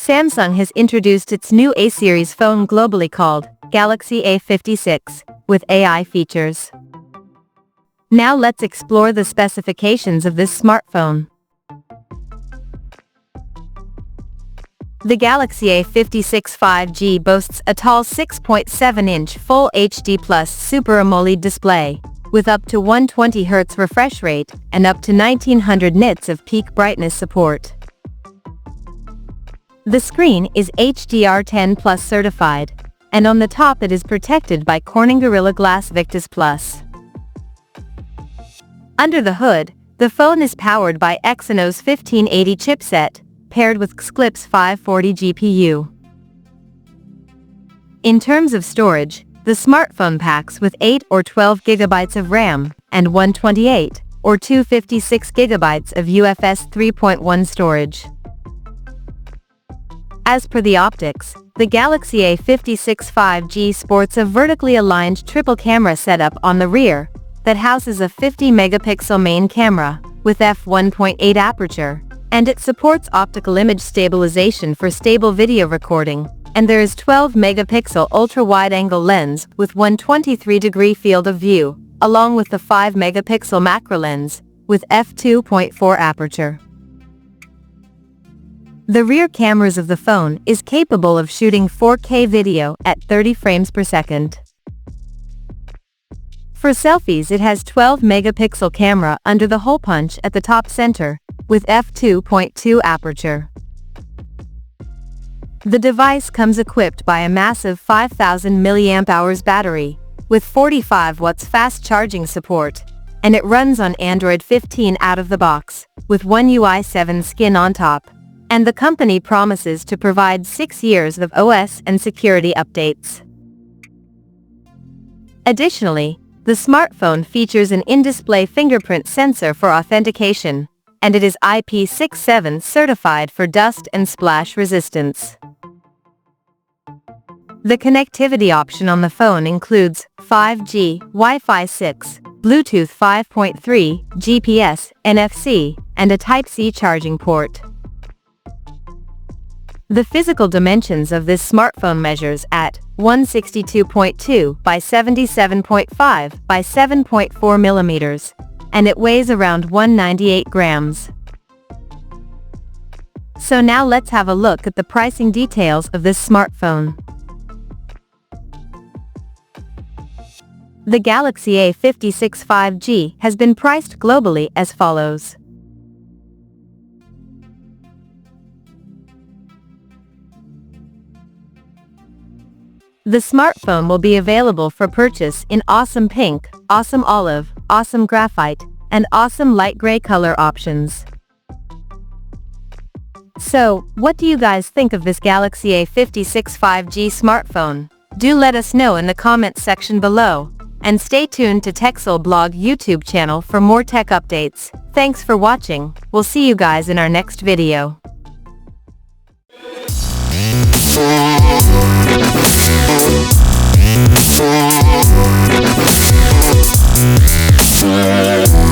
Samsung has introduced its new A-series phone globally called Galaxy A56, with AI features. Now let's explore the specifications of this smartphone. The Galaxy A56 5G boasts a tall 6.7-inch Full HD Plus Super AMOLED display, with up to 120Hz refresh rate and up to 1900 nits of peak brightness support. The screen is HDR10 Plus certified, and on the top it is protected by Corning Gorilla Glass Victus Plus. Under the hood, the phone is powered by Exynos 1580 chipset, paired with Xclip's 540 GPU. In terms of storage, the smartphone packs with 8 or 12 GB of RAM, and 128 or 256 GB of UFS 3.1 storage. As per the optics, the Galaxy A56 5G sports a vertically aligned triple camera setup on the rear, that houses a 50-megapixel main camera, with f1.8 aperture, and it supports optical image stabilization for stable video recording, and there is 12-megapixel ultra-wide-angle lens with 123-degree field of view, along with the 5-megapixel macro lens, with f2.4 aperture. The rear cameras of the phone is capable of shooting 4K video at 30 frames per second. For selfies it has 12-megapixel camera under the hole punch at the top center, with f2.2 aperture. The device comes equipped by a massive 5000 mAh battery, with 45 watts fast charging support, and it runs on Android 15 out of the box, with One UI 7 skin on top, and the company promises to provide 6 years of OS and security updates. Additionally, the smartphone features an in-display fingerprint sensor for authentication, and it is IP67 certified for dust and splash resistance. The connectivity option on the phone includes 5G, Wi-Fi 6, Bluetooth 5.3, GPS, NFC, and a Type-C charging port. The physical dimensions of this smartphone measures at 162.2 by 77.5 by 7.4 millimeters, and it weighs around 198 grams. So now let's have a look at the pricing details of this smartphone. The Galaxy A56 5G has been priced globally as follows. The smartphone will be available for purchase in Awesome Pink, Awesome Olive, Awesome Graphite, and Awesome Light Gray color options. So, what do you guys think of this Galaxy A56 5G smartphone? Do let us know in the comments section below, and stay tuned to TechSole Blog YouTube channel for more tech updates. Thanks for watching, we'll see you guys in our next video. Yeah.